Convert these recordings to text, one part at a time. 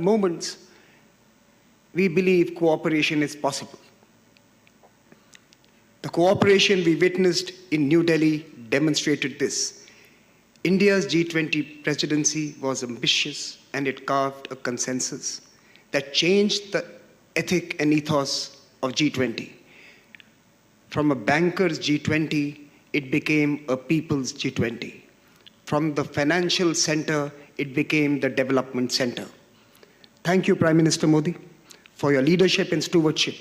moments, we believe cooperation is possible. The cooperation we witnessed in New Delhi demonstrated this. India's G20 presidency was ambitious, and it carved a consensus that changed the ethic and ethos of G20. From a banker's G20, it became a people's G20. From the financial center, it became the development center. Thank you, Prime Minister Modi, for your leadership and stewardship,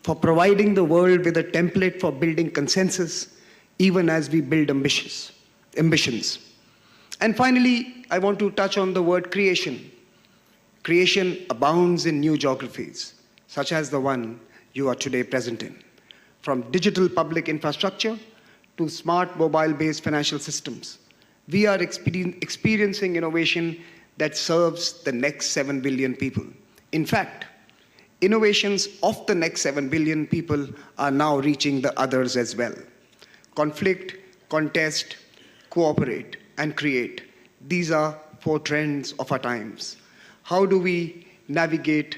for providing the world with a template for building consensus, even as we build ambitions. And finally, I want to touch on the word creation. Creation abounds in new geographies, such as the one you are today present in. From digital public infrastructure to smart mobile-based financial systems, we are experiencing innovation that serves the next 7 billion people. In fact, innovations of the next 7 billion people are now reaching the others as well. Conflict, contest, cooperate, and create. These are 4 trends of our times. How do we navigate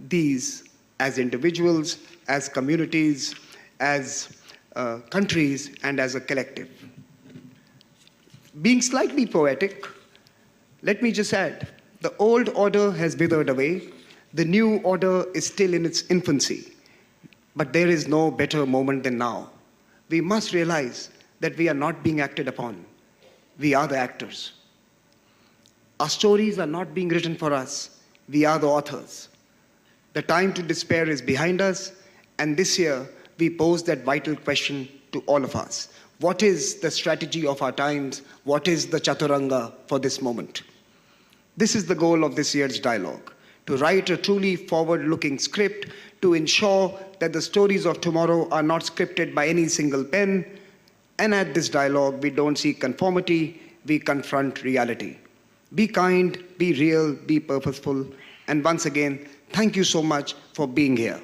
these as individuals, as communities, as countries, and as a collective? Being slightly poetic, let me just add, the old order has withered away. The new order is still in its infancy. But there is no better moment than now. We must realize that we are not being acted upon. We are the actors. Our stories are not being written for us. We are the authors. The time to despair is behind us, and this year we pose that vital question to all of us. What is the strategy of our times? What is the chaturanga for this moment? This is the goal of this year's dialogue, to write a truly forward-looking script to ensure that the stories of tomorrow are not scripted by any single pen. And at this dialogue, we don't seek conformity, we confront reality. Be kind, be real, be purposeful. And once again, thank you so much for being here.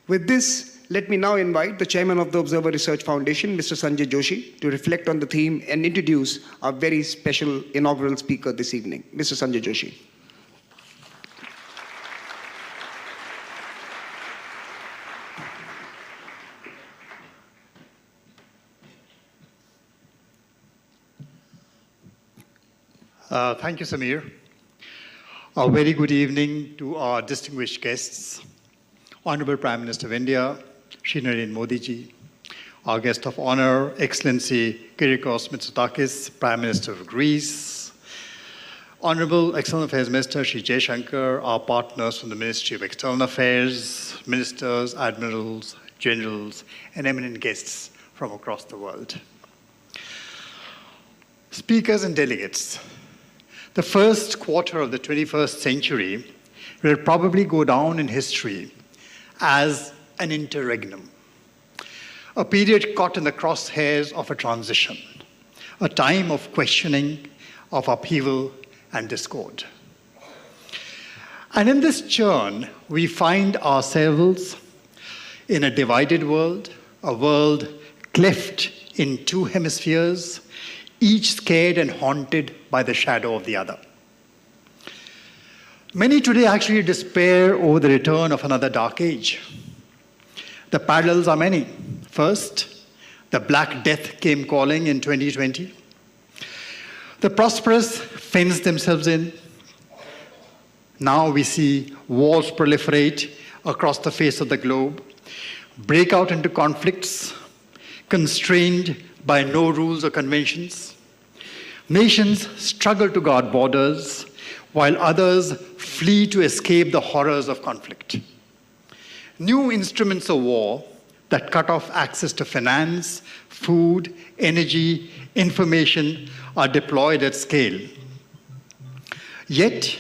With this, let me now invite the chairman of the Observer Research Foundation, Mr. Sanjay Joshi, to reflect on the theme and introduce our very special inaugural speaker this evening, Mr. Sanjay Joshi. Thank you, Samir. A very good evening to our distinguished guests, Honorable Prime Minister of India, Shri Narendra Modi ji, our guest of honor, Excellency Kyriakos Mitsotakis, Prime Minister of Greece, Honorable External Affairs Minister Shri Jaishankar, our partners from the Ministry of External Affairs, ministers, admirals, generals, and eminent guests from across the world. Speakers and delegates, the first quarter of the 21st century will probably go down in history as an interregnum, a period caught in the crosshairs of a transition, a time of questioning, of upheaval and discord. And in this churn, we find ourselves in a divided world, a world cleft in 2 hemispheres, each scared and haunted by the shadow of the other. Many today actually despair over the return of another dark age. The parallels are many. First, the Black Death came calling in 2020. The prosperous fenced themselves in. Now we see wars proliferate across the face of the globe, break out into conflicts, constrained by no rules or conventions. Nations struggle to guard borders, while others flee to escape the horrors of conflict. New instruments of war that cut off access to finance, food, energy, information are deployed at scale. Yet,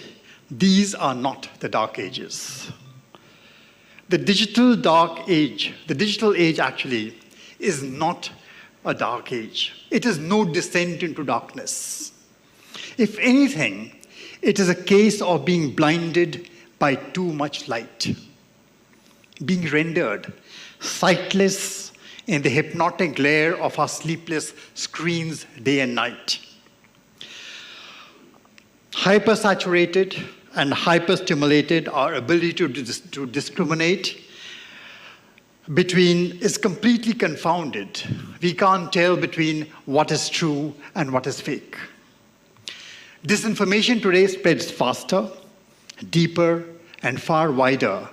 these are not the dark ages. The digital age actually is not a dark age. It is no descent into darkness. If anything, it is a case of being blinded by too much light, being rendered sightless in the hypnotic glare of our sleepless screens day and night. Hypersaturated and hyper-stimulated, our ability to discriminate between is completely confounded. We can't tell between what is true and what is fake. Disinformation today spreads faster, deeper, and far wider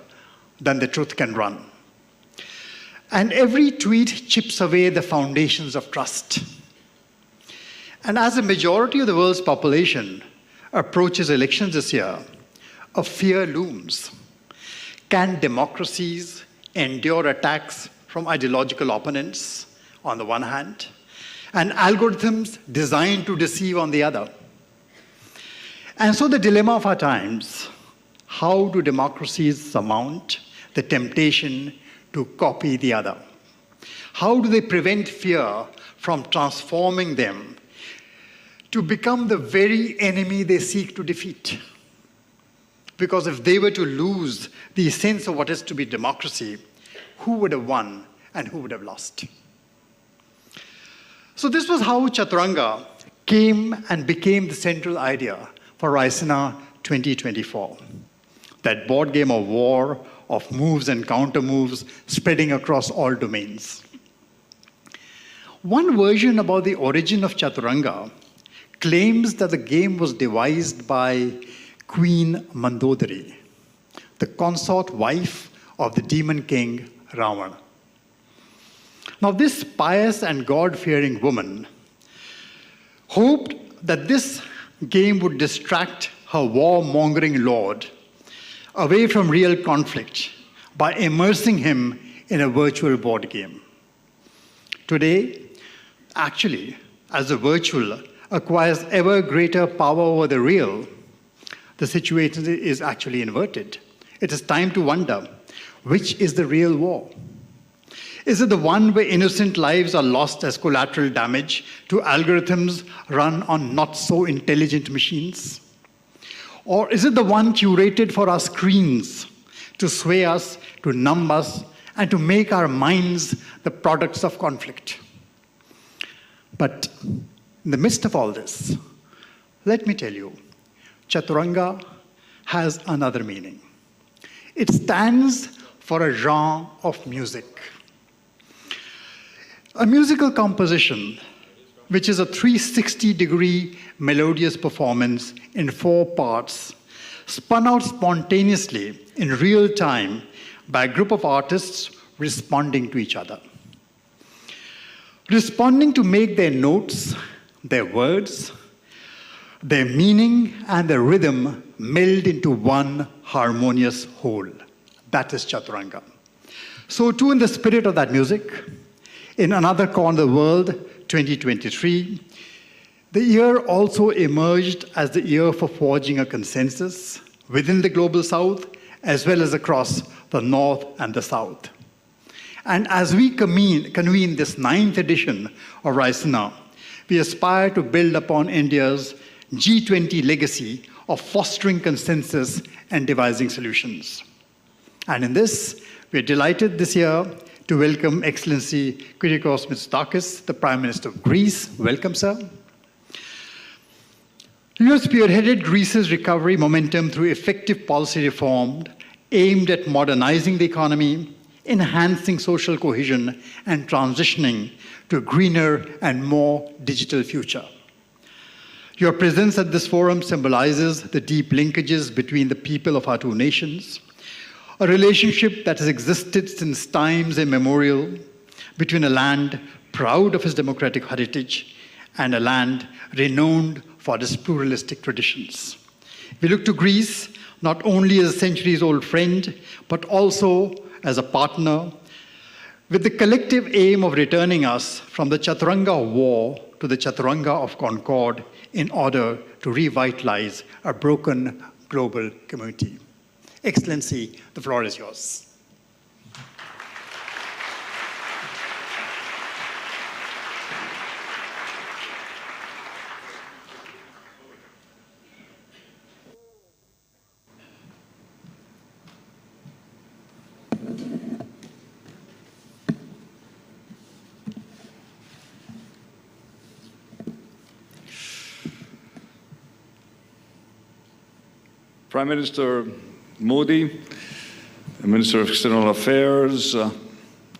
than the truth can run. And every tweet chips away the foundations of trust. And as the majority of the world's population approaches elections this year, a fear looms. Can democracies endure attacks from ideological opponents on the one hand, and algorithms designed to deceive on the other? And so the dilemma of our times, how do democracies surmount the temptation to copy the other? How do they prevent fear from transforming them to become the very enemy they seek to defeat? Because if they were to lose the sense of what is to be democracy, who would have won and who would have lost? So this was how Chaturanga came and became the central idea for Raisina 2024. That board game of war, of moves and counter moves spreading across all domains. One version about the origin of Chaturanga claims that the game was devised by Queen Mandodari, the consort wife of the demon king Ravana. Now, this pious and God-fearing woman hoped that this game would distract her warmongering lord away from real conflict by immersing him in a virtual board game. Today, actually, as the virtual acquires ever greater power over the real, the situation is actually inverted. It is time to wonder, which is the real war? Is it the one where innocent lives are lost as collateral damage to algorithms run on not so intelligent machines? Or is it the one curated for our screens to sway us, to numb us, and to make our minds the products of conflict? But in the midst of all this, let me tell you, Chaturanga has another meaning. It stands for a genre of music. A musical composition, which is a 360-degree melodious performance in 4 parts, spun out spontaneously in real time by a group of artists responding to each other. Responding to make their notes, their words, their meaning, and their rhythm meld into one harmonious whole. That is Chaturanga. So too, in the spirit of that music, in another corner of the world, 2023, the year also emerged as the year for forging a consensus within the global south, as well as across the north and the south. And as we convene this 9th edition of Raisina, we aspire to build upon India's G20 legacy of fostering consensus and devising solutions. And in this, we're delighted this year to welcome Excellency Kyriakos Mitsotakis, the Prime Minister of Greece. Welcome, sir. You have spearheaded Greece's recovery momentum through effective policy reform aimed at modernizing the economy, enhancing social cohesion, and transitioning to a greener and more digital future. Your presence at this forum symbolizes the deep linkages between the people of our two nations, a relationship that has existed since times immemorial between a land proud of its democratic heritage and a land renowned for its pluralistic traditions. We look to Greece not only as a centuries-old friend, but also as a partner with the collective aim of returning us from the Chaturanga of war to the Chaturanga of concord in order to revitalize a broken global community. Excellency, the floor is yours. Prime Minister Modi, Minister of External Affairs,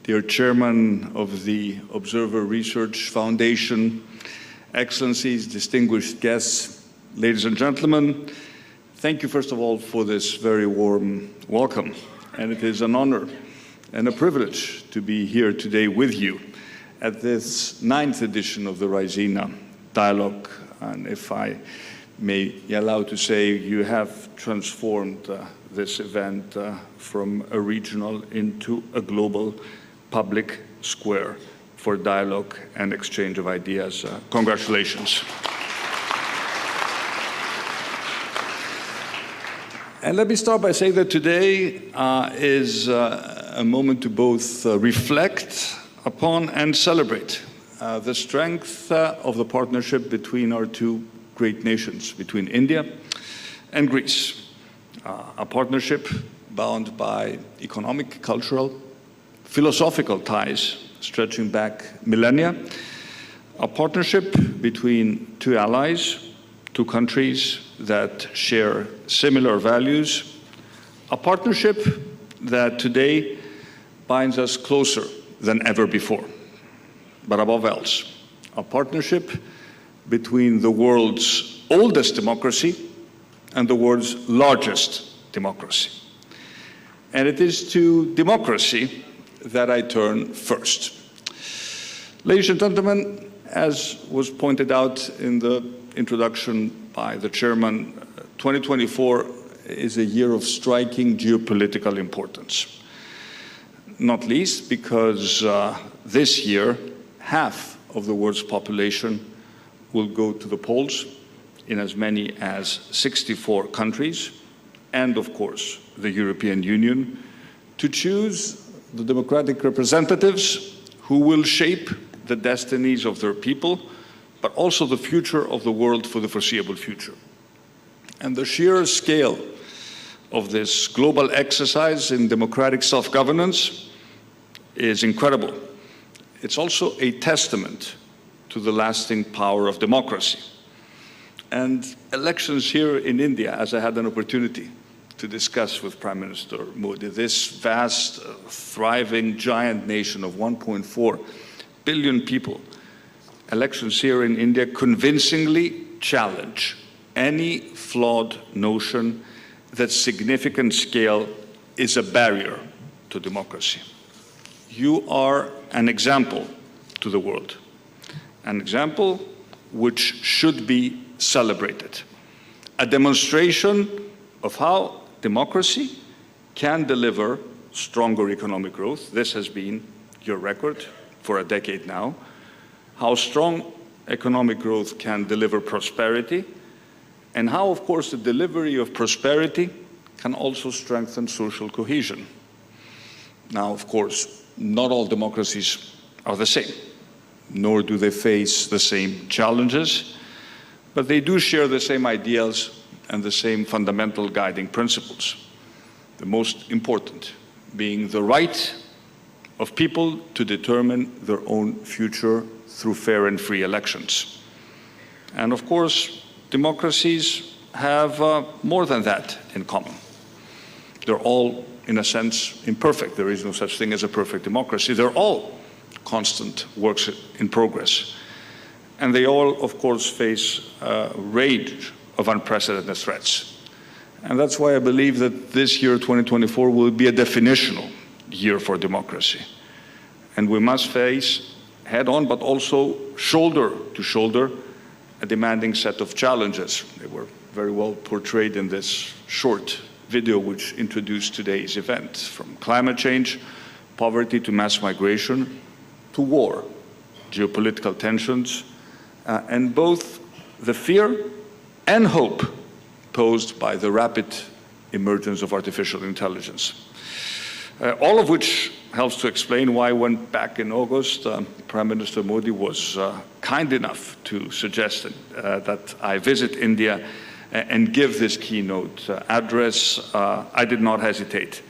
dear Chairman of the Observer Research Foundation, Excellencies, distinguished guests, ladies and gentlemen, thank you first of all for this very warm welcome. And it is an honor and a privilege to be here today with you at this 9th edition of the Raisina dialogue. And if I may be allowed to say, you have transformed this event from a regional into a global public square for dialogue and exchange of ideas. Congratulations. And let me start by saying that today is a moment to both reflect upon and celebrate the strength of the partnership between our two great nations, between India and Greece. A partnership bound by economic, cultural, philosophical ties stretching back millennia. A partnership between two allies, two countries that share similar values. A partnership that today binds us closer than ever before. But above else, a partnership between the world's oldest democracy and the world's largest democracy. And it is to democracy that I turn first. Ladies and gentlemen, as was pointed out in the introduction by the chairman, 2024 is a year of striking geopolitical importance. Not least because this year, half of the world's population will go to the polls in as many as 64 countries, and of course, the European Union, to choose the democratic representatives who will shape the destinies of their people, but also the future of the world for the foreseeable future. And the sheer scale of this global exercise in democratic self-governance is incredible. It's also a testament to the lasting power of democracy. And elections here in India, as I had an opportunity to discuss with Prime Minister Modi, this vast, thriving, giant nation of 1.4 billion people, elections here in India convincingly challenge any flawed notion that significant scale is a barrier to democracy. You are an example to the world, an example which should be celebrated, a demonstration of how democracy can deliver stronger economic growth. This has been your record for a decade now. How strong economic growth can deliver prosperity, and how, of course, the delivery of prosperity can also strengthen social cohesion. Now, of course, not all democracies are the same, nor do they face the same challenges, but they do share the same ideals and the same fundamental guiding principles. The most important being the right of people to determine their own future through fair and free elections. And of course, democracies have more than that in common. They're all, in a sense, imperfect. There is no such thing as a perfect democracy. They're all constant works in progress. And they all, of course, face a range of unprecedented threats. And that's why I believe that this year, 2024, will be a definitional year for democracy. And we must face head-on, but also shoulder to shoulder, a demanding set of challenges. They were very well portrayed in this short video which introduced today's event, from climate change, poverty to mass migration, to war, geopolitical tensions, and both the fear and hope posed by the rapid emergence of artificial intelligence. All of which helps to explain why, when back in August, Prime Minister Modi was kind enough to suggest that I visit India and give this keynote address, I did not hesitate.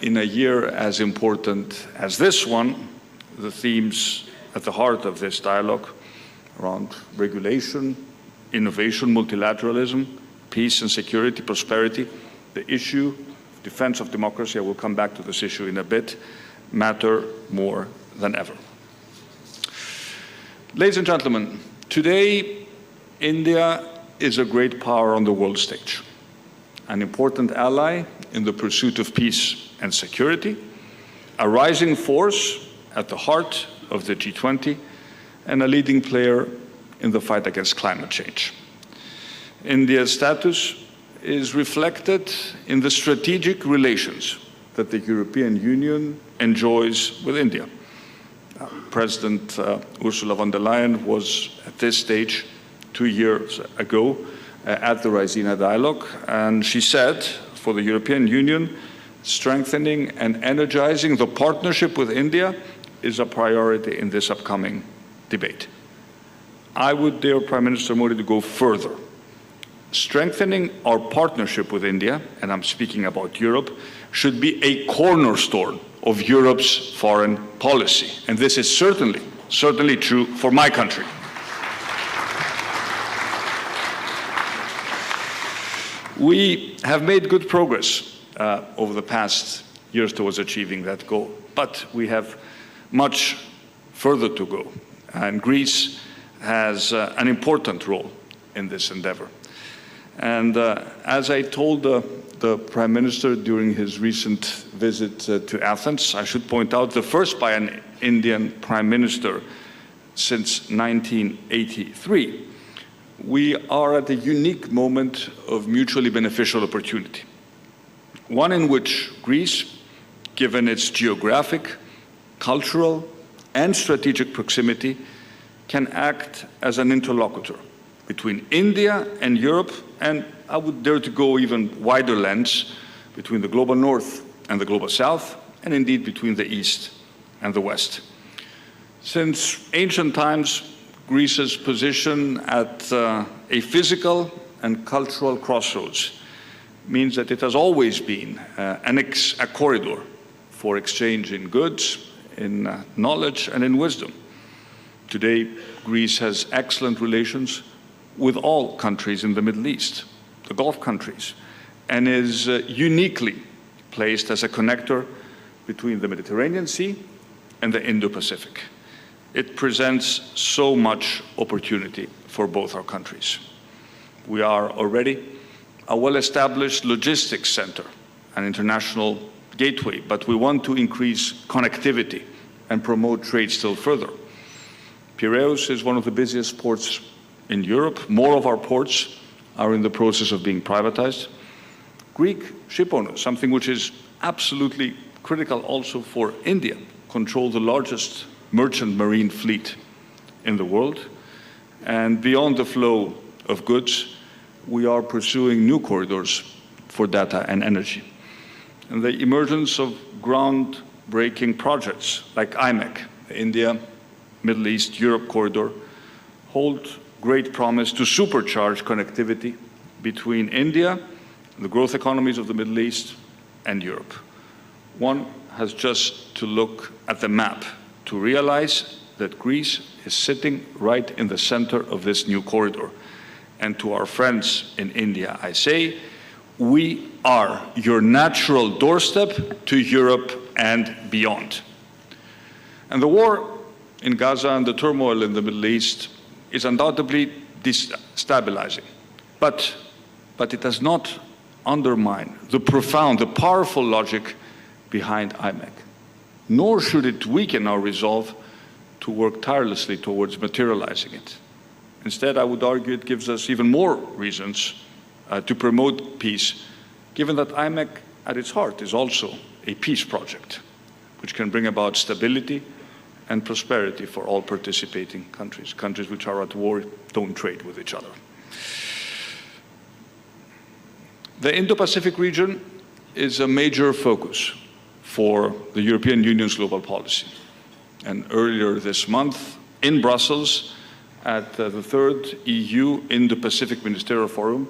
In a year as important as this one, the themes at the heart of this dialogue around regulation, innovation, multilateralism, peace and security, prosperity, the issue of defense of democracy, I will come back to this issue in a bit, matter more than ever. Ladies and gentlemen, today India is a great power on the world stage, an important ally in the pursuit of peace and security, a rising force at the heart of the G20, and a leading player in the fight against climate change. India's status is reflected in the strategic relations that the European Union enjoys with India. President Ursula von der Leyen was at this stage 2 years ago at the Raisina dialogue, and she said, for the European Union, strengthening and energizing the partnership with India is a priority in this upcoming debate. I would dare Prime Minister Modi to go further. Strengthening our partnership with India, and I'm speaking about Europe, should be a cornerstone of Europe's foreign policy. And this is certainly true for my country. We have made good progress over the past years towards achieving that goal, but we have much further to go. And Greece has an important role in this endeavor. And as I told the Prime Minister during his recent visit to Athens, I should point out the first by an Indian Prime Minister since 1983, we are at a unique moment of mutually beneficial opportunity. One in which Greece, given its geographic, cultural, and strategic proximity, can act as an interlocutor between India and Europe, and I would dare to go even wider lens, between the global north and the global south, and indeed between the east and the west. Since ancient times, Greece's position at a physical and cultural crossroads means that it has always been a corridor for exchange in goods, in knowledge, and in wisdom. Today, Greece has excellent relations with all countries in the Middle East, the Gulf countries, and is uniquely placed as a connector between the Mediterranean Sea and the Indo-Pacific. It presents so much opportunity for both our countries. We are already a well-established logistics center, an international gateway, but we want to increase connectivity and promote trade still further. Piraeus is one of the busiest ports in Europe. More of our ports are in the process of being privatized. Greek shipowners, something which is absolutely critical also for India, control the largest merchant marine fleet in the world. And beyond the flow of goods, we are pursuing new corridors for data and energy. And the emergence of groundbreaking projects like IMEC, the India, Middle East, Europe corridor, hold great promise to supercharge connectivity between India, the growth economies of the Middle East, and Europe. One has just to look at the map to realize that Greece is sitting right in the center of this new corridor. And to our friends in India, I say, we are your natural doorstep to Europe and beyond. And the war in Gaza and the turmoil in the Middle East is undoubtedly destabilizing. But it does not undermine the profound, the powerful logic behind IMEC. Nor should it weaken our resolve to work tirelessly towards materializing it. Instead, I would argue it gives us even more reasons to promote peace, given that IMEC at its heart is also a peace project, which can bring about stability and prosperity for all participating countries. Countries which are at war don't trade with each other. The Indo-Pacific region is a major focus for the European Union's global policy. And earlier this month, in Brussels, at the third EU Indo-Pacific Ministerial Forum,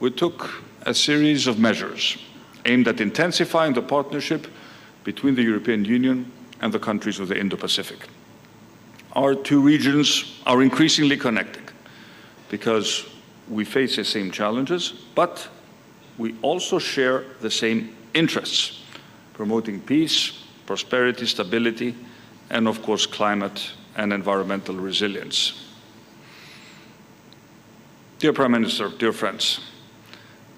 we took a series of measures aimed at intensifying the partnership between the European Union and the countries of the Indo-Pacific. Our two regions are increasingly connected because we face the same challenges, but we also share the same interests, promoting peace, prosperity, stability, and of course, climate and environmental resilience. Dear Prime Minister, dear friends,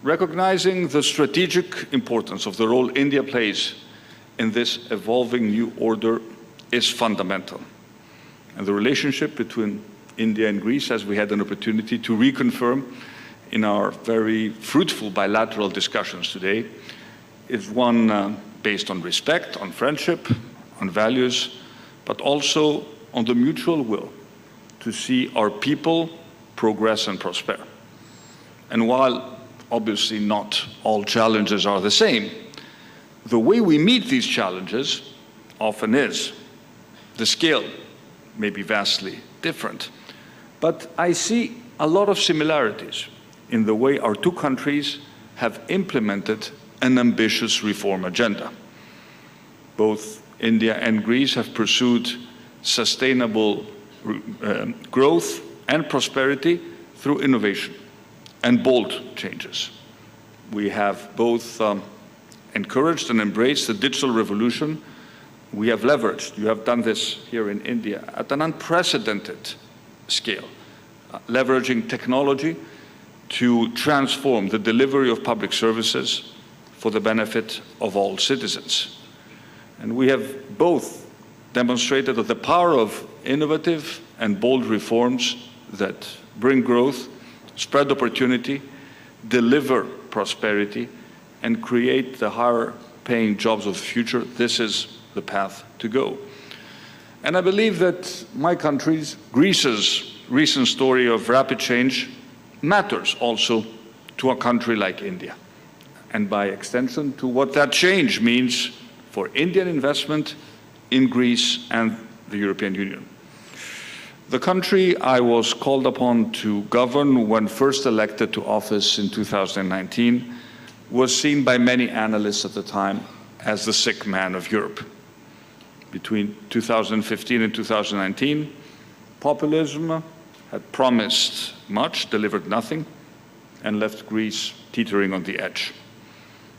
recognizing the strategic importance of the role India plays in this evolving new order is fundamental. And the relationship between India and Greece, as we had an opportunity to reconfirm in our very fruitful bilateral discussions today, is one based on respect, on friendship, on values, but also on the mutual will to see our people progress and prosper. And while obviously not all challenges are the same, the way we meet these challenges often is. The scale may be vastly different, but I see a lot of similarities in the way our two countries have implemented an ambitious reform agenda. Both India and Greece have pursued sustainable growth and prosperity through innovation and bold changes. We have both encouraged and embraced the digital revolution. We have leveraged, you have done this here in India, at an unprecedented scale, leveraging technology to transform the delivery of public services for the benefit of all citizens. And we have both demonstrated that the power of innovative and bold reforms that bring growth, spread opportunity, deliver prosperity, and create the higher-paying jobs of the future. This is the path to go. And I believe that my country's, Greece's, recent story of rapid change matters also to a country like India, and by extension to what that change means for Indian investment in Greece and the European Union. The country I was called upon to govern when first elected to office in 2019 was seen by many analysts at the time as the sick man of Europe. Between 2015 and 2019, populism had promised much, delivered nothing, and left Greece teetering on the edge.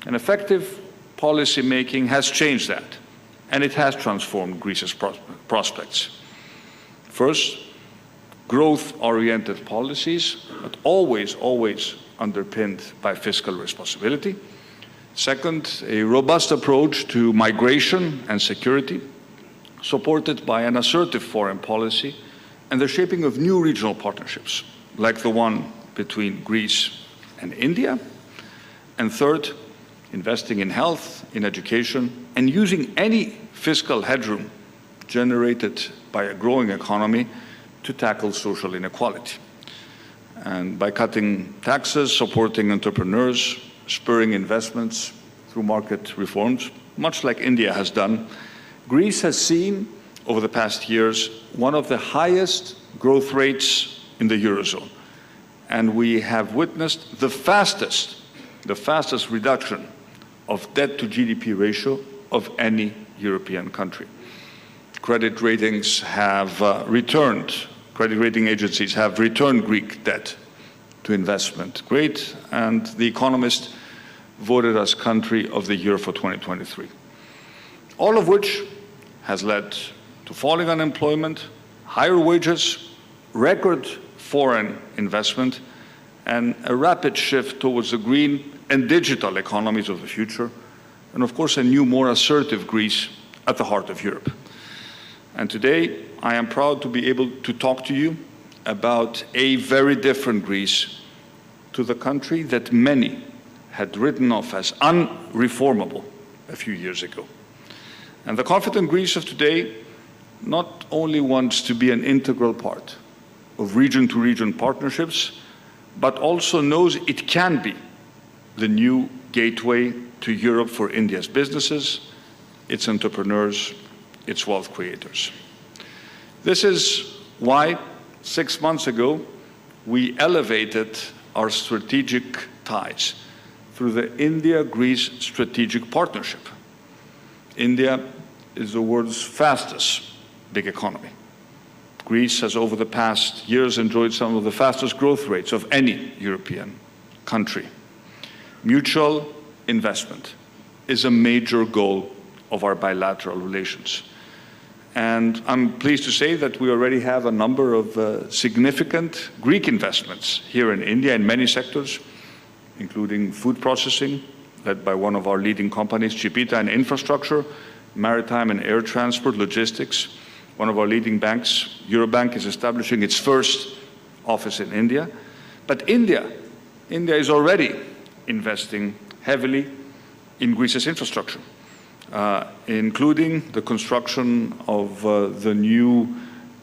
And effective policy making has changed that, and it has transformed Greece's prospects. First, growth-oriented policies, but always underpinned by fiscal responsibility. Second, a robust approach to migration and security, supported by an assertive foreign policy and the shaping of new regional partnerships, like the one between Greece and India. And third, investing in health, in education, and using any fiscal headroom generated by a growing economy to tackle social inequality. And by cutting taxes, supporting entrepreneurs, spurring investments through market reforms, much like India has done, Greece has seen over the past years one of the highest growth rates in the Eurozone. And we have witnessed the fastest reduction of debt to GDP ratio of any European country. Credit ratings have credit rating agencies have returned Greek debt to investment grade, and The Economist voted us Country of the Year for 2023. All of which has led to falling unemployment, higher wages, record foreign investment, and a rapid shift towards the green and digital economies of the future, and of course a new, more assertive Greece at the heart of Europe. And today, I am proud to be able to talk to you about a very different Greece to the country that many had written off as unreformable a few years ago. And the confident Greece of today not only wants to be an integral part of region-to-region partnerships, but also knows it can be the new gateway to Europe for India's businesses, its entrepreneurs, its wealth creators. This is why 6 months ago we elevated our strategic ties through the India-Greece Strategic Partnership. India is the world's fastest big economy, Greece has over the past years enjoyed some of the fastest growth rates of any European country. Mutual investment is a major goal of our bilateral relations. And I'm pleased to say that we already have a number of significant Greek investments here in India in many sectors, including food processing, led by one of our leading companies, Chipita, and infrastructure, maritime and air transport, logistics. One of our leading banks, Eurobank, is establishing its first office in India. But India is already investing heavily in Greece's infrastructure, including the construction of the new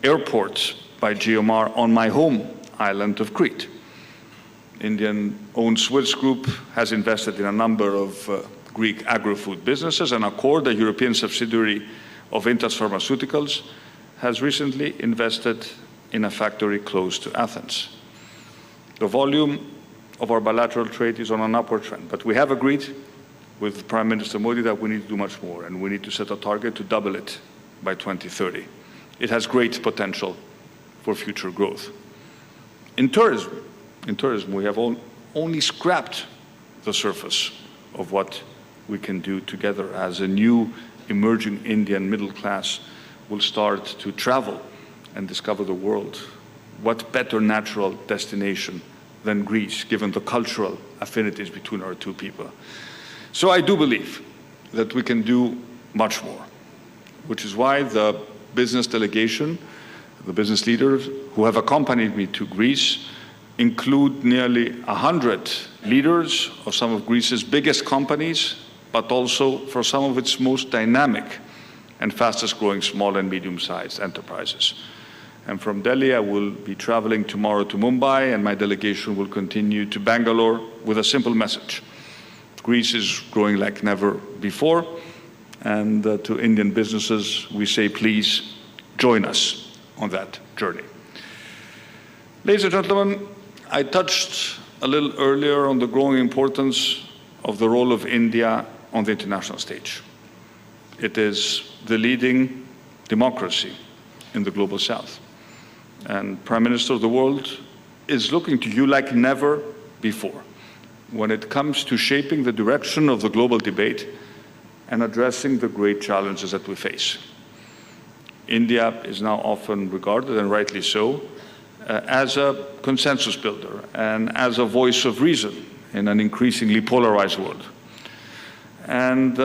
airport by GMR on my home island of Crete. Indian-owned Swiss Group has invested in a number of Greek agri-food businesses, and Accord, a European subsidiary of Intas Pharmaceuticals, has recently invested in a factory close to Athens. The volume of our bilateral trade is on an upward trend, but we have agreed with Prime Minister Modi that we need to do much more, and we need to set a target to double it by 2030. It has great potential for future growth. In tourism, we have only scrapped the surface of what we can do together as a new emerging Indian middle class will start to travel and discover the world. What better natural destination than Greece, given the cultural affinities between our two people? So I do believe that we can do much more, which is why the business delegation, the business leaders who have accompanied me to Greece, include nearly 100 leaders of some of Greece's biggest companies, but also for some of its most dynamic and fastest growing small and medium-sized enterprises. And from Delhi, I will be traveling tomorrow to Mumbai, and my delegation will continue to Bangalore with a simple message. Greece is growing like never before, and to Indian businesses, we say, please join us on that journey. Ladies and gentlemen, I touched a little earlier on the growing importance of the role of India on the international stage. It is the leading democracy in the global south. And Prime Minister of the world is looking to you like never before when it comes to shaping the direction of the global debate and addressing the great challenges that we face. India is now often regarded, and rightly so, as a consensus builder and as a voice of reason in an increasingly polarized world. And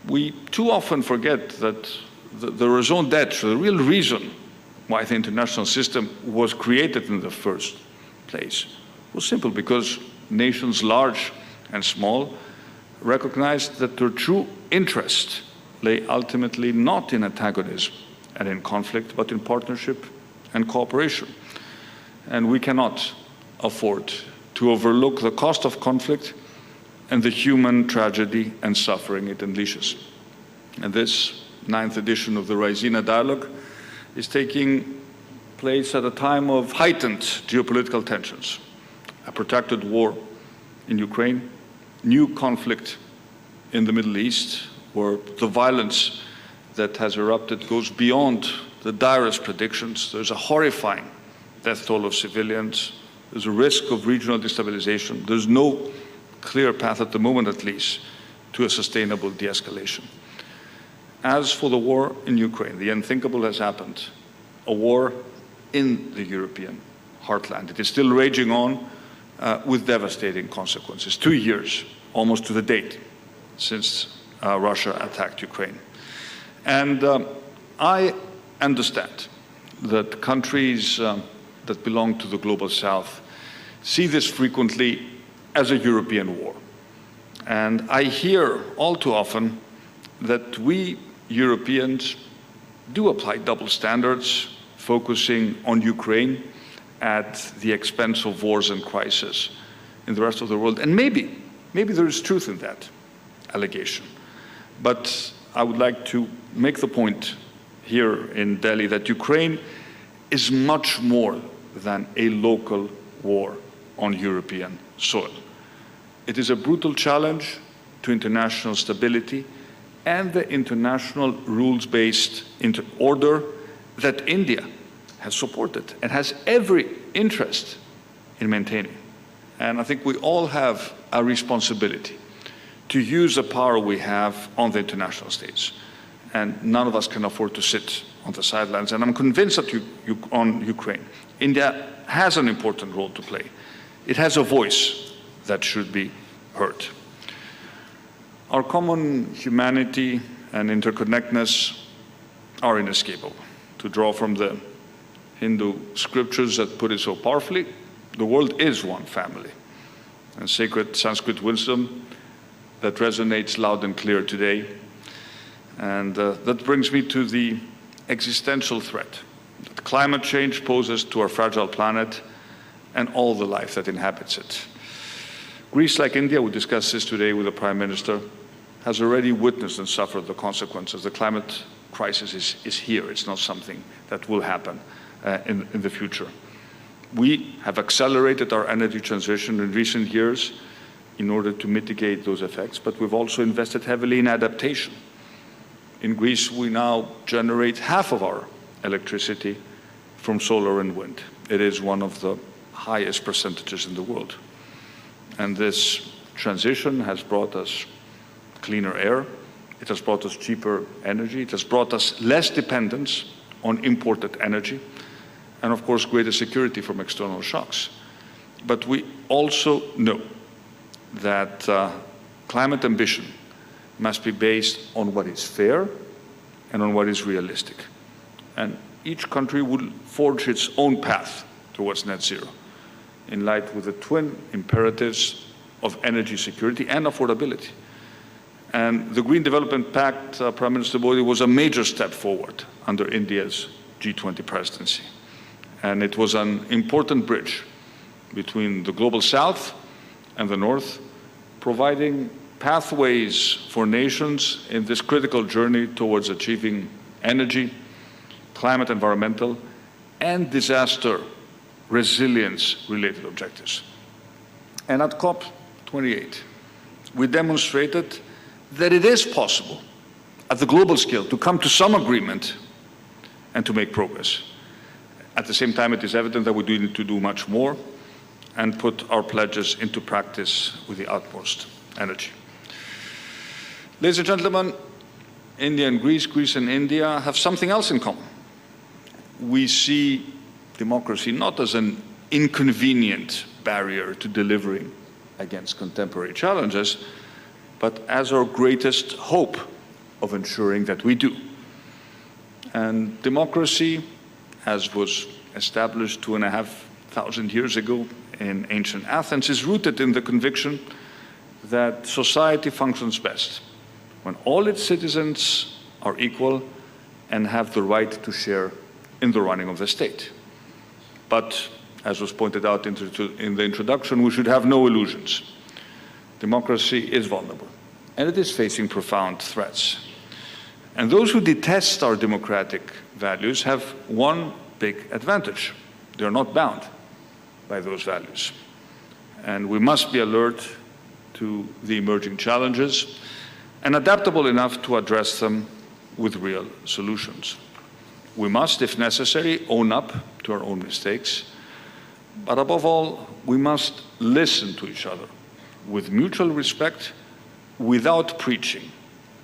we too often forget that the raison d'etre, the real reason why the international system was created in the first place, was simple, because nations large and small recognized that their true interest lay ultimately not in antagonism and in conflict, but in partnership and cooperation. And we cannot afford to overlook the cost of conflict and the human tragedy and suffering it unleashes. And this 9th edition of the Raisina dialogue is taking place at a time of heightened geopolitical tensions, a protracted war in Ukraine, new conflict in the Middle East, where the violence that has erupted goes beyond the direst predictions. There's a horrifying death toll of civilians. There's a risk of regional destabilization. There's no clear path, at the moment at least, to a sustainable de-escalation. As for the war in Ukraine, the unthinkable has happened. A war in the European heartland. It is still raging on with devastating consequences. 2 years, almost to the date, since Russia attacked Ukraine. And I understand that countries that belong to the global south see this frequently as a European war. And I hear all too often that we Europeans do apply double standards, focusing on Ukraine at the expense of wars and crises in the rest of the world. And maybe there is truth in that allegation. But I would like to make the point here in Delhi that Ukraine is much more than a local war on European soil. It is a brutal challenge to international stability and the international rules-based order that India has supported and has every interest in maintaining. And I think we all have a responsibility to use the power we have on the international stage. And none of us can afford to sit on the sidelines. And I'm convinced that on Ukraine, India has an important role to play. It has a voice that should be heard. Our common humanity and interconnectedness are inescapable. To draw from the Hindu scriptures that put it so powerfully, the world is one family. And sacred Sanskrit wisdom that resonates loud and clear today. And that brings me to the existential threat that climate change poses to our fragile planet and all the life that inhabits it. Greece, like India, we discussed this today with the Prime Minister, has already witnessed and suffered the consequences. The climate crisis is here. It's not something that will happen in the future. We have accelerated our energy transition in recent years in order to mitigate those effects, but we've also invested heavily in adaptation. In Greece, we now generate half of our electricity from solar and wind. It is one of the highest percentages in the world. And this transition has brought us cleaner air, it has brought us cheaper energy, it has brought us less dependence on imported energy, and of course greater security from external shocks. But we also know that climate ambition must be based on what is fair and on what is realistic. And each country will forge its own path towards net zero in light with the twin imperatives of energy security and affordability. And the Green Development Pact, Prime Minister Modi, was a major step forward under India's G20 presidency. And it was an important bridge between the global south and the north, providing pathways for nations in this critical journey towards achieving energy, climate, environmental, and disaster resilience-related objectives. And at COP28, we demonstrated that it is possible at the global scale to come to some agreement and to make progress. At the same time, it is evident that we do need to do much more and put our pledges into practice with the utmost energy. Ladies and gentlemen, India and Greece, Greece and India have something else in common. We see democracy not as an inconvenient barrier to delivering against contemporary challenges, but as our greatest hope of ensuring that we do. And democracy, as was established 2,500 years ago in ancient Athens, is rooted in the conviction that society functions best when all its citizens are equal and have the right to share in the running of the state. But, as was pointed out in the introduction, we should have no illusions. Democracy is vulnerable, and it is facing profound threats. And those who detest our democratic values have one big advantage. They are not bound by those values. And we must be alert to the emerging challenges and adaptable enough to address them with real solutions. We must, if necessary, own up to our own mistakes, but above all, we must listen to each other with mutual respect, without preaching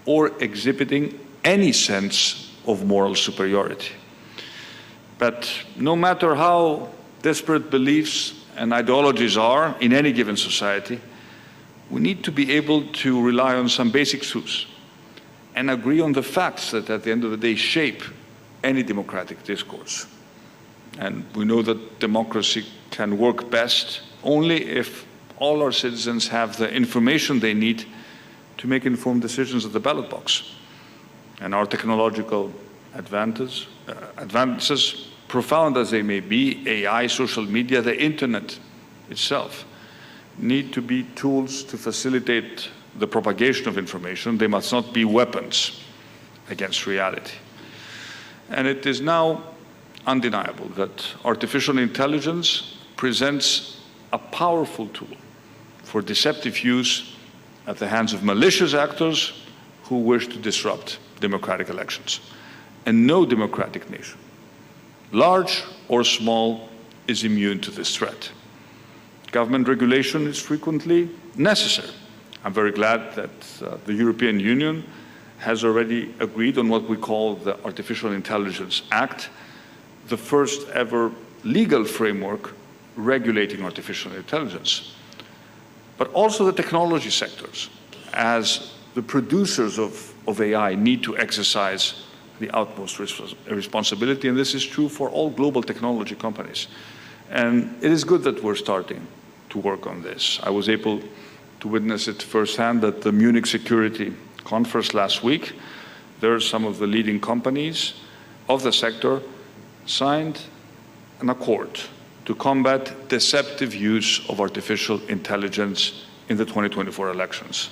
or exhibiting any sense of moral superiority. But no matter how disparate beliefs and ideologies are in any given society, we need to be able to rely on some basic truths and agree on the facts that at the end of the day shape any democratic discourse. And we know that democracy can work best only if all our citizens have the information they need to make informed decisions at the ballot box. And our technological advances, profound as they may be, AI, social media, the internet itself, need to be tools to facilitate the propagation of information. They must not be weapons against reality. And it is now undeniable that artificial intelligence presents a powerful tool for deceptive use at the hands of malicious actors who wish to disrupt democratic elections. And no democratic nation, large or small, is immune to this threat. Government regulation is frequently necessary. I'm very glad that the European Union has already agreed on what we call the Artificial Intelligence Act, the first ever legal framework regulating artificial intelligence. But also the technology sectors, as the producers of AI need to exercise the utmost responsibility, and this is true for all global technology companies. And it is good that we're starting to work on this. I was able to witness it firsthand at the Munich Security Conference last week. There are some of the leading companies of the sector signed an accord to combat deceptive use of artificial intelligence in the 2024 elections.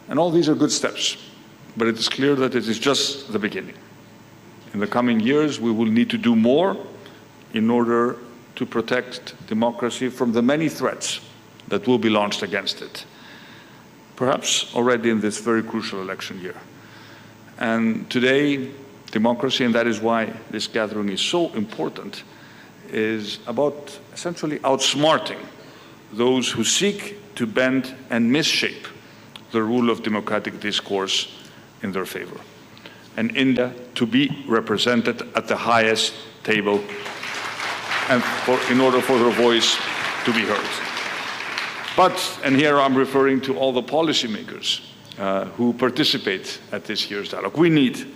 And all these are good steps, but it is clear that it is just the beginning. In the coming years, we will need to do more in order to protect democracy from the many threats that will be launched against it, perhaps already in this very crucial election year. And today, democracy, and that is why this gathering is so important, is about essentially outsmarting those who seek to bend and misshape the rule of democratic discourse in their favor. And India to be represented at the highest table and in order for their voice to be heard. But, and here I'm referring to all the policymakers who participate at this year's dialogue, we need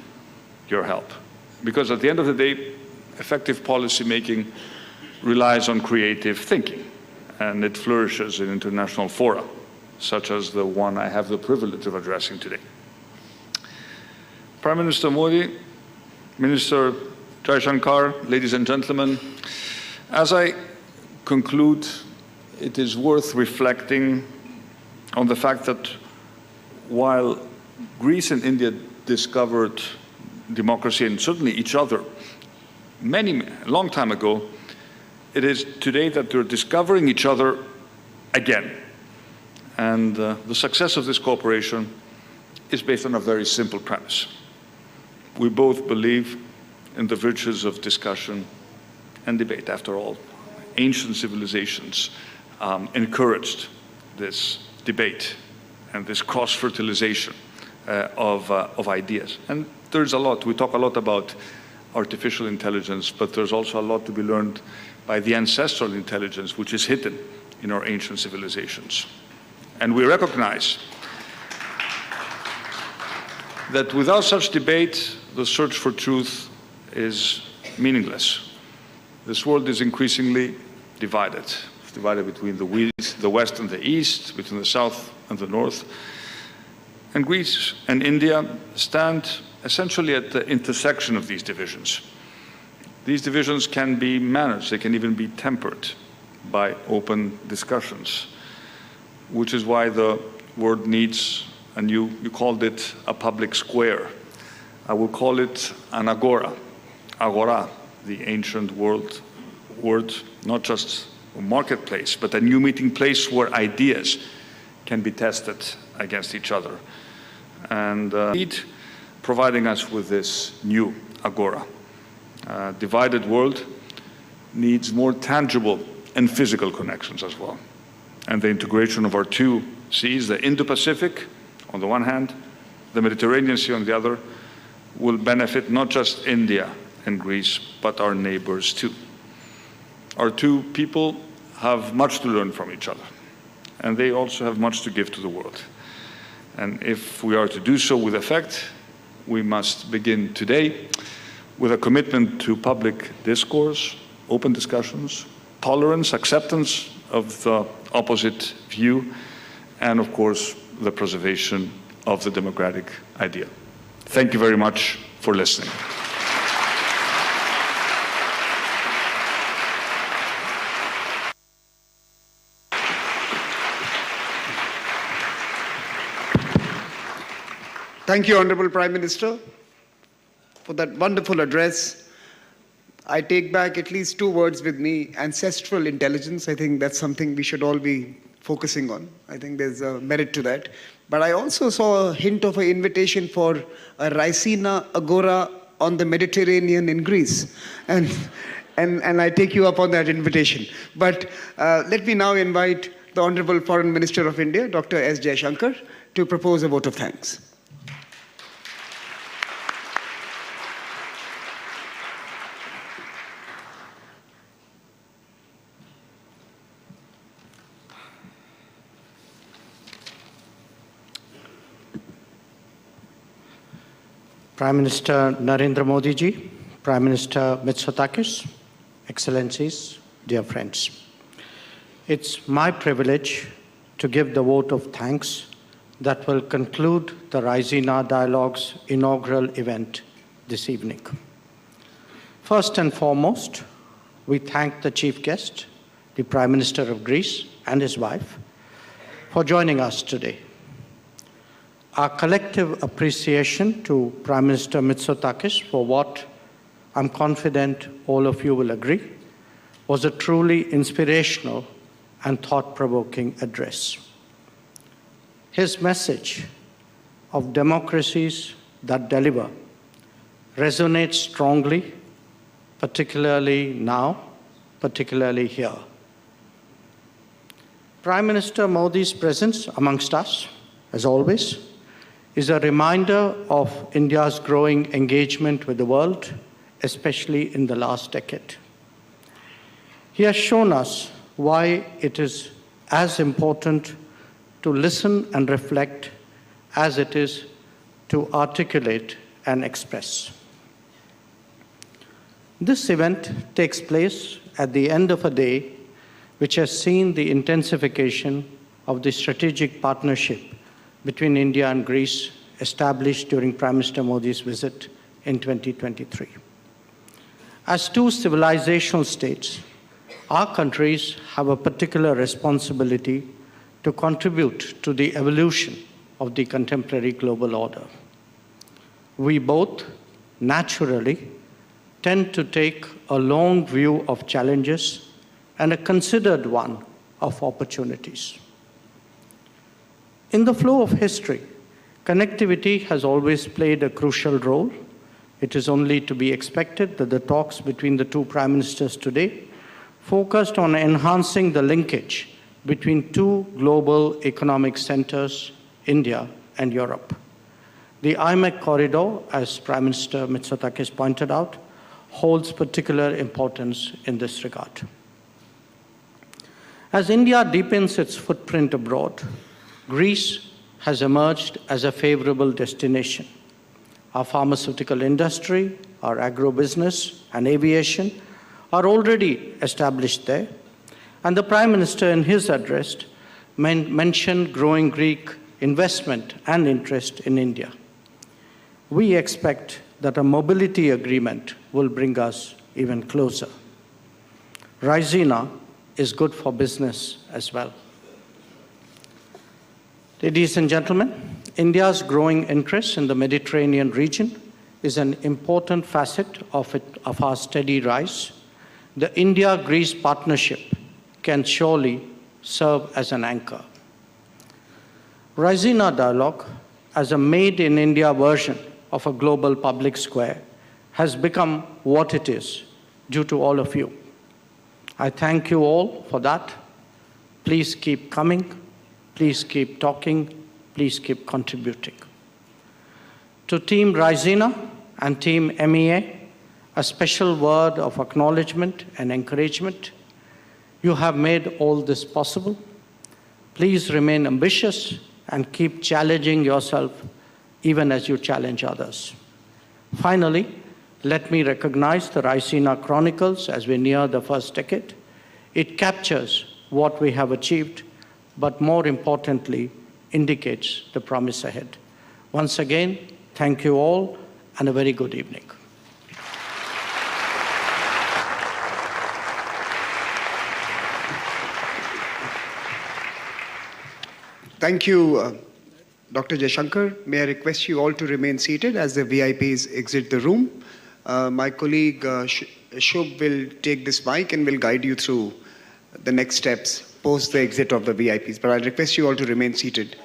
your help. Because at the end of the day, effective policymaking relies on creative thinking, and it flourishes in international fora, such as the one I have the privilege of addressing today. Prime Minister Modi, Minister Jaishankar, ladies and gentlemen, as I conclude, it is worth reflecting on the fact that while Greece and India discovered democracy and certainly each other a long time ago, it is today that they're discovering each other again. And the success of this cooperation is based on a very simple premise. We both believe in the virtues of discussion and debate. After all, ancient civilizations encouraged this debate and this cross-fertilization of ideas. And there's a lot. We talk a lot about artificial intelligence, but there's also a lot to be learned by the ancestral intelligence which is hidden in our ancient civilizations. And we recognize that without such debate, the search for truth is meaningless. This world is increasingly divided. It's divided between the West and the East, between the South and the North. And Greece and India stand essentially at the intersection of these divisions. These divisions can be managed, they can even be tempered by open discussions, which is why the world needs, and you called it a public square. I will call it an agora. Agora, the ancient word, not just a marketplace, but a new meeting place where ideas can be tested against each other. And providing us with this new agora. A divided world needs more tangible and physical connections as well. And the integration of our two seas, the Indo-Pacific on the one hand, the Mediterranean Sea on the other, will benefit not just India and Greece, but our neighbors too. Our two people have much to learn from each other, and they also have much to give to the world. And if we are to do so with effect, we must begin today with a commitment to public discourse, open discussions, tolerance, acceptance of the opposite view, and of course, the preservation of the democratic ideal. Thank you very much for listening. Thank you, Honorable Prime Minister, for that wonderful address. I take back at least two words with me: ancestral intelligence. I think that's something we should all be focusing on. I think there's a merit to that. But I also saw a hint of an invitation for a Raisina Agora on the Mediterranean in Greece. And I take you up on that invitation. But let me now invite the Honorable Foreign Minister of India, Dr. S. Jaishankar, to propose a vote of thanks. Prime Minister Narendra Modi ji, Prime Minister Mitsotakis, Excellencies, dear friends. It's my privilege to give the vote of thanks that will conclude the Raisina Dialogue's inaugural event this evening. First and foremost, we thank the chief guest, the Prime Minister of Greece and his wife, for joining us today. Our collective appreciation to Prime Minister Mitsotakis for what I'm confident all of you will agree was a truly inspirational and thought-provoking address. His message of democracies that deliver resonates strongly, particularly now, particularly here. Prime Minister Modi's presence amongst us, as always, is a reminder of India's growing engagement with the world, especially in the last decade. He has shown us why it is as important to listen and reflect as it is to articulate and express. This event takes place at the end of a day which has seen the intensification of the strategic partnership between India and Greece established during Prime Minister Modi's visit in 2023. As two civilizational states, our countries have a particular responsibility to contribute to the evolution of the contemporary global order. We both, naturally, tend to take a long view of challenges and a considered one of opportunities. In the flow of history, connectivity has always played a crucial role. It is only to be expected that the talks between the two prime ministers today focused on enhancing the linkage between two global economic centers, India and Europe. The IMEC corridor, as Prime Minister Mitsotakis pointed out, holds particular importance in this regard. As India deepens its footprint abroad, Greece has emerged as a favorable destination. Our pharmaceutical industry, our agro-business, and aviation are already established there. And the Prime Minister, in his address, mentioned growing Greek investment and interest in India. We expect that a mobility agreement will bring us even closer. Raisina is good for business as well. Ladies and gentlemen, India's growing interest in the Mediterranean region is an important facet of our steady rise. The India-Greece partnership can surely serve as an anchor. Raisina Dialogue, as a made-in-India version of a global public square, has become what it is due to all of you. I thank you all for that. Please keep coming. Please keep talking. Please keep contributing. To Team Raisina and Team MEA, a special word of acknowledgement and encouragement. You have made all this possible. Please remain ambitious and keep challenging yourself even as you challenge others. Finally, let me recognize the Raisina Chronicles as we near the first decade. It captures what we have achieved, but more importantly, indicates the promise ahead. Once again, thank you all, and a very good evening. Thank you, Dr. Jaishankar. May I request you all to remain seated as the VIPs exit the room. My colleague Shubh will take this mic and will guide you through the next steps post the exit of the VIPs. But I request you all to remain seated.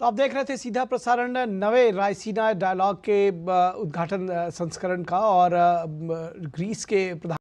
तो आप देख रहे थे सीधा प्रसारण नवे Raisina dialogue के उद्घाटन संस्करण का और ग्रीस के प्रधान